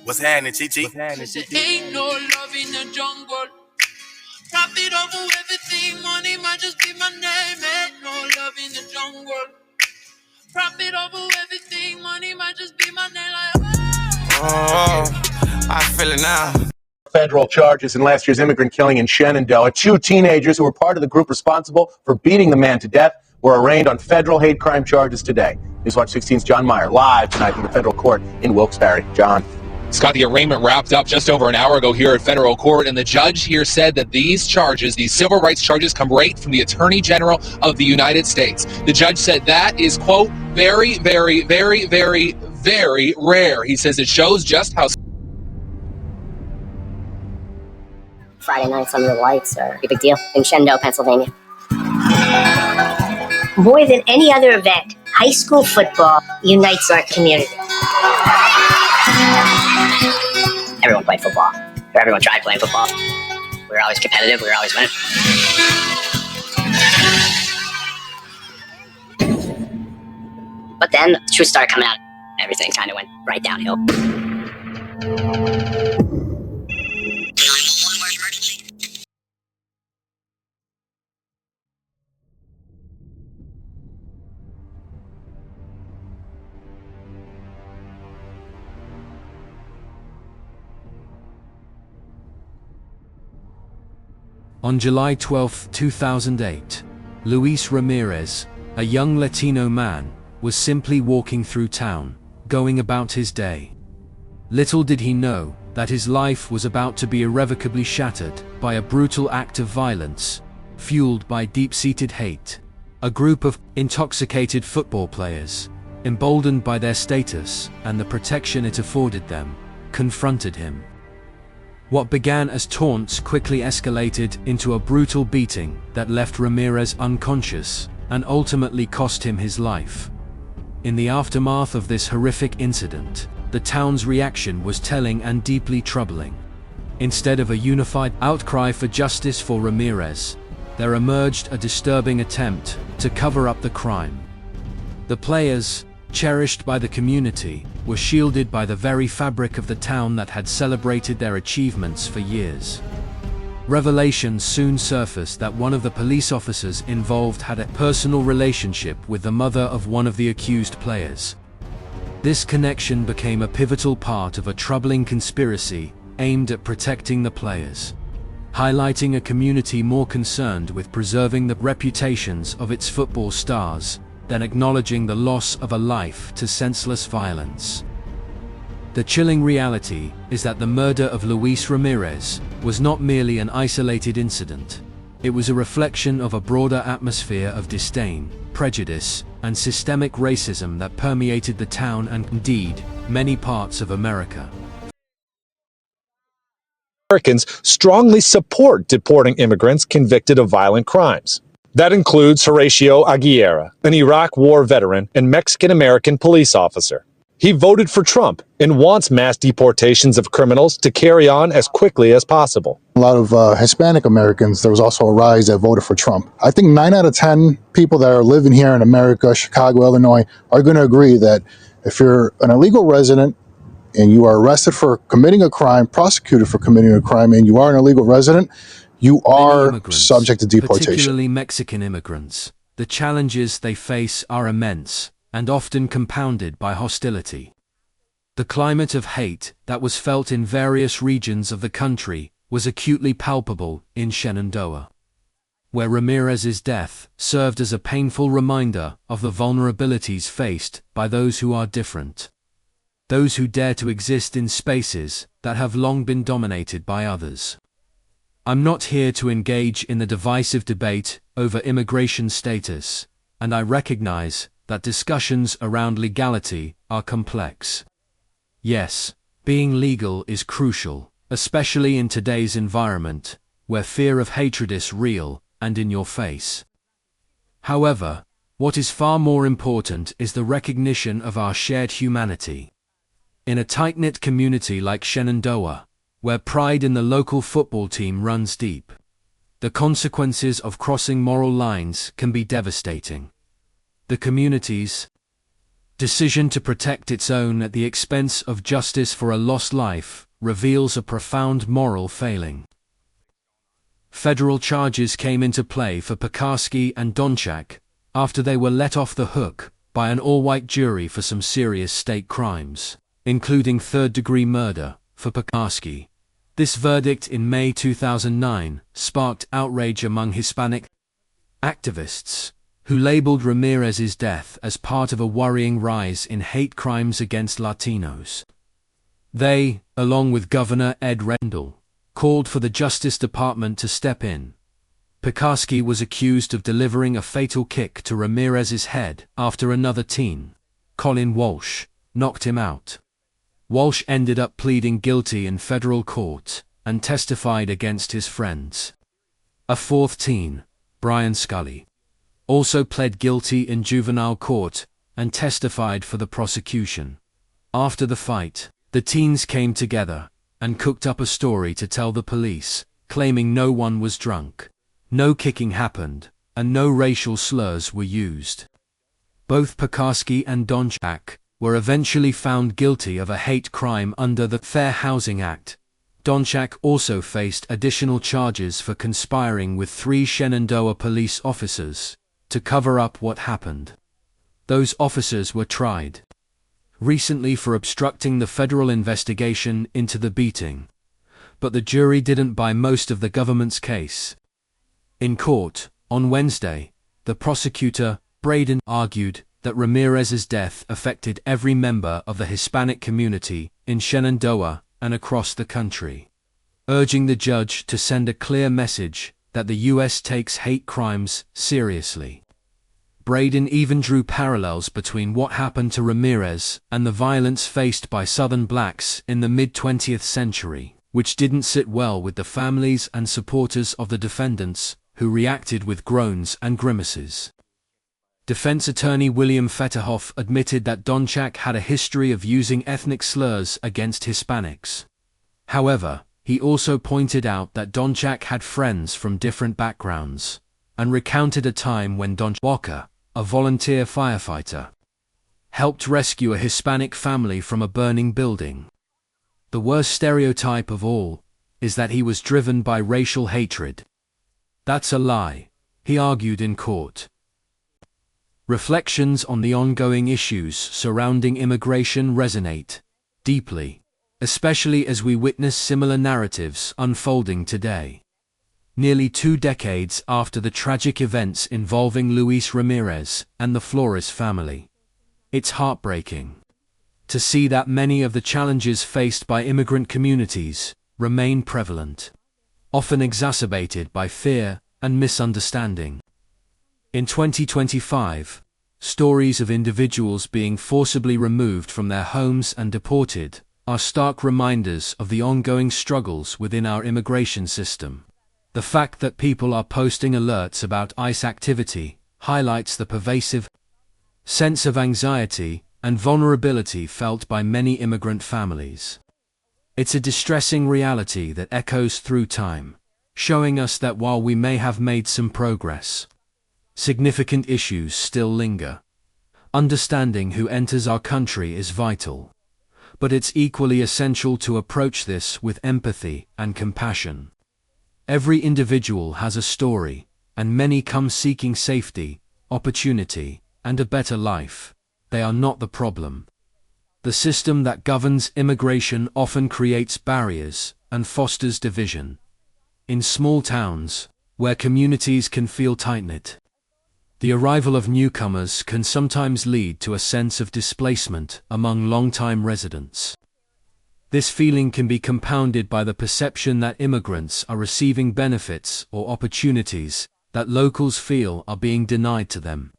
What's happening, TT? Ain't no love in the jungle. Profit over everything, money might just be my name. Ain't no love in the jungle. Profit over everything, money might just be my name. Like, I feel it now. Federal charges in last year's immigrant killing in Shenandoah. 2 teenagers who were part of the group responsible for beating the man to death were arraigned on federal hate crime charges today. Newswatch 16's John Meyer live tonight from the federal court in Wilkes-Barre. John. Scott, the arraignment wrapped up just over an hour ago here at federal court, and the judge here said that these charges, these civil rights charges, come right from the Attorney General of the United States. The judge said that is, quote, very, very, very, very, very rare. He says it shows just how Friday nights under the lights are a big deal in Shenandoah, Pennsylvania. More than any other event, high school football unites our community. Everyone played football, or everyone tried playing football. We were always competitive, we were always winning. But then the truth started coming out. Everything kind of went right downhill. On July 12, 2008, Luis Ramirez, a young Latino man, was simply walking through town, going about his day. Little did he know that his life was about to be irrevocably shattered by a brutal act of violence, fueled by deep-seated hate. A group of intoxicated football players, emboldened by their status and the protection it afforded them, confronted him. What began as taunts quickly escalated into a brutal beating that left Ramirez unconscious and ultimately cost him his life. In the aftermath of this horrific incident, the town's reaction was telling and deeply troubling. Instead of a unified outcry for justice for Ramirez, there emerged a disturbing attempt to cover up the crime. The players, cherished by the community, were shielded by the very fabric of the town that had celebrated their achievements for years. Revelations soon surfaced that one of the police officers involved had a personal relationship with the mother of one of the accused players. This connection became a pivotal part of a troubling conspiracy aimed at protecting the players, highlighting a community more concerned with preserving the reputations of its football stars than acknowledging the loss of a life to senseless violence. The chilling reality is that the murder of Luis Ramirez was not merely an isolated incident. It was a reflection of a broader atmosphere of disdain, prejudice, and systemic racism that permeated the town and, indeed, many parts of America. Americans strongly support deporting immigrants convicted of violent crimes. That includes Horatio Aguilera, an Iraq War veteran and Mexican-American police officer. He voted for Trump and wants mass deportations of criminals to carry on as quickly as possible. A lot of Hispanic Americans, there was also a rise that voted for Trump. I think 9 out of 10 people that are living here in America, Chicago, Illinois, are going to agree that if you're an illegal resident and you are arrested for committing a crime, prosecuted for committing a crime, and you are an illegal resident, you are subject to deportation. Particularly Mexican immigrants, the challenges they face are immense and often compounded by hostility. The climate of hate that was felt in various regions of the country was acutely palpable in Shenandoah, where Ramirez's death served as a painful reminder of the vulnerabilities faced by those who are different, those who dare to exist in spaces that have long been dominated by others. I'm not here to engage in the divisive debate over immigration status, and I recognize that discussions around legality are complex. Yes, being legal is crucial, especially in today's environment, where fear of hatred is real and in your face. However, what is far more important is the recognition of our shared humanity. In a tight-knit community like Shenandoah, where pride in the local football team runs deep, the consequences of crossing moral lines can be devastating. The community's decision to protect its own at the expense of justice for a lost life reveals a profound moral failing. Federal charges came into play for Pekarsky and Donchak after they were let off the hook by an all-white jury for some serious state crimes, including third-degree murder for Pekarsky. This verdict in May 2009 sparked outrage among Hispanic activists, who labeled Ramirez's death as part of a worrying rise in hate crimes against Latinos. They, along with Governor Ed Rendell, called for the Justice Department to step in. Pekarsky was accused of delivering a fatal kick to Ramirez's head after another teen, Colin Walsh, knocked him out. Walsh ended up pleading guilty in federal court and testified against his friends. A fourth teen, Brian Scully, also pled guilty in juvenile court and testified for the prosecution. After the fight, the teens came together and cooked up a story to tell the police, claiming no one was drunk, no kicking happened, and no racial slurs were used. Both Pekarsky and Donchak were eventually found guilty of a hate crime under the Fair Housing Act. Donchak also faced additional charges for conspiring with 3 Shenandoah police officers to cover up what happened. Those officers were tried recently for obstructing the federal investigation into the beating, but the jury didn't buy most of the government's case. In court, on Wednesday, the prosecutor, Braden, argued that Ramirez's death affected every member of the Hispanic community in Shenandoah and across the country, urging the judge to send a clear message that the U.S. takes hate crimes seriously. Braden even drew parallels between what happened to Ramirez and the violence faced by Southern blacks in the mid-20th century, which didn't sit well with the families and supporters of the defendants, who reacted with groans and grimaces. Defense attorney William Fetterhoff admitted that Donchak had a history of using ethnic slurs against Hispanics. However, he also pointed out that Donchak had friends from different backgrounds, and recounted a time when Don Walker, a volunteer firefighter, helped rescue a Hispanic family from a burning building. The worst stereotype of all is that he was driven by racial hatred. That's a lie, he argued in court. Reflections on the ongoing issues surrounding immigration resonate deeply, especially as we witness similar narratives unfolding today. Nearly 2 decades after the tragic events involving Luis Ramirez and the Flores family, it's heartbreaking to see that many of the challenges faced by immigrant communities remain prevalent, often exacerbated by fear and misunderstanding. In 2025, stories of individuals being forcibly removed from their homes and deported are stark reminders of the ongoing struggles within our immigration system. The fact that people are posting alerts about ICE activity highlights the pervasive sense of anxiety and vulnerability felt by many immigrant families. It's a distressing reality that echoes through time, showing us that while we may have made some progress, significant issues still linger. Understanding who enters our country is vital, but it's equally essential to approach this with empathy and compassion. Every individual has a story, and many come seeking safety, opportunity, and a better life. They are not the problem. The system that governs immigration often creates barriers and fosters division. In small towns, where communities can feel tight-knit, the arrival of newcomers can sometimes lead to a sense of displacement among long-time residents. This feeling can be compounded by the perception that immigrants are receiving benefits or opportunities that locals feel are being denied to them.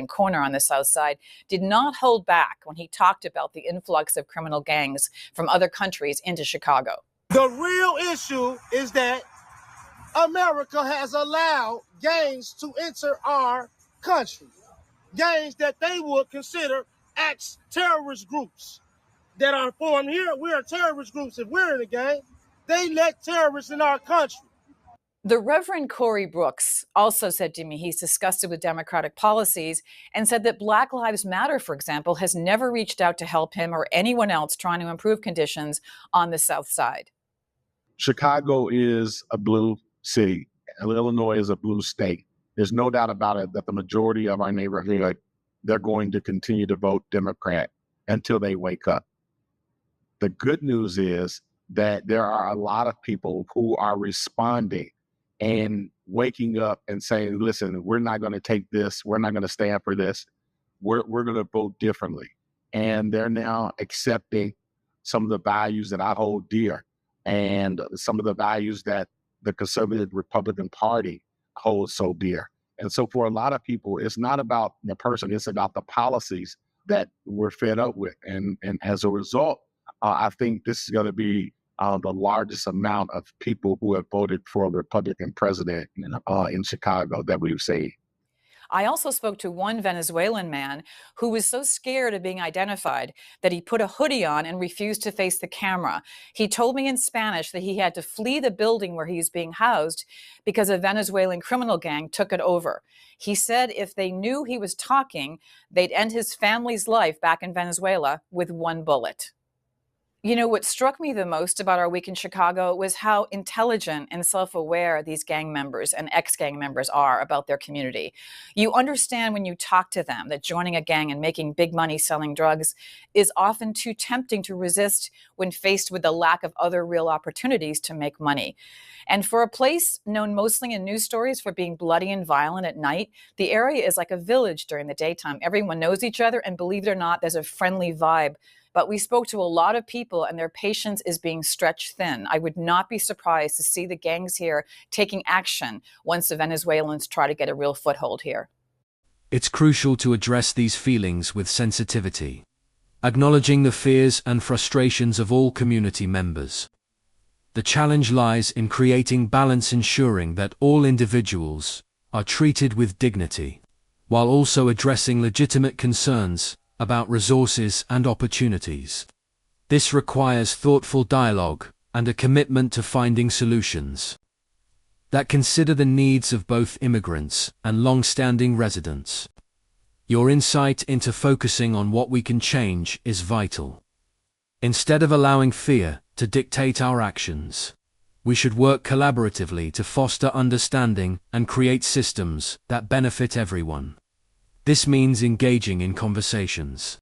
Corner on the South Side did not hold back when he talked about the influx of criminal gangs from other countries into Chicago. The real issue is that America has allowed gangs to enter our country. Gangs that they would consider terrorist groups that are formed here. We are terrorist groups if we're in a gang. They let terrorists in our country. The Reverend Corey Brooks also said to me he's disgusted with Democratic policies and said that Black Lives Matter, for example, has never reached out to help him or anyone else trying to improve conditions on the South Side. Chicago is a blue city, and Illinois is a blue state. There's no doubt about it that the majority of our neighborhood, they're going to continue to vote Democrat until they wake up. The good news is that there are a lot of people who are responding and waking up and saying, listen, we're not going to take this. We're not going to stand for this. We're going to vote differently. And they're now accepting some of the values that I hold dear and some of the values that the conservative Republican Party holds so dear. And so for a lot of people, it's not about the person, it's about the policies that we're fed up with. And as a result, I think this is going to be the largest amount of people who have voted for a Republican president in Chicago that we've seen. I also spoke to one Venezuelan man who was so scared of being identified that he put a hoodie on and refused to face the camera. He told me in Spanish that he had to flee the building where he was being housed because a Venezuelan criminal gang took it over. He said if they knew he was talking, they'd end his family's life back in Venezuela with one bullet. You know, what struck me the most about our week in Chicago was how intelligent and self-aware these gang members and ex-gang members are about their community. You understand when you talk to them that joining a gang and making big money selling drugs is often too tempting to resist when faced with the lack of other real opportunities to make money. And for a place known mostly in news stories for being bloody and violent at night, the area is like a village during the daytime. Everyone knows each other, and believe it or not, there's a friendly vibe. But we spoke to a lot of people and their patience is being stretched thin. I would not be surprised to see the gangs here taking action once the Venezuelans try to get a real foothold here. It's crucial to address these feelings with sensitivity, acknowledging the fears and frustrations of all community members. The challenge lies in creating balance, ensuring that all individuals are treated with dignity, while also addressing legitimate concerns about resources and opportunities. This requires thoughtful dialogue and a commitment to finding solutions that consider the needs of both immigrants and long-standing residents. Your insight into focusing on what we can change is vital. Instead of allowing fear to dictate our actions, we should work collaboratively to foster understanding and create systems that benefit everyone. This means engaging in conversations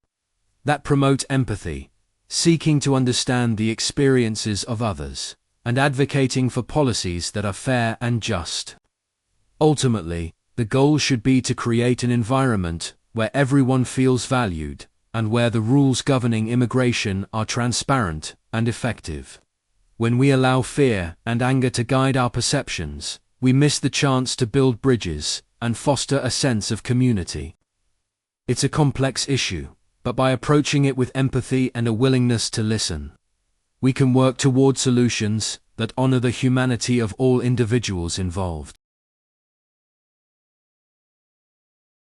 that promote empathy, seeking to understand the experiences of others, and advocating for policies that are fair and just. Ultimately, the goal should be to create an environment where everyone feels valued and where the rules governing immigration are transparent and effective. When we allow fear and anger to guide our perceptions, we miss the chance to build bridges and foster a sense of community. It's a complex issue, but by approaching it with empathy and a willingness to listen, we can work toward solutions that honor the humanity of all individuals involved.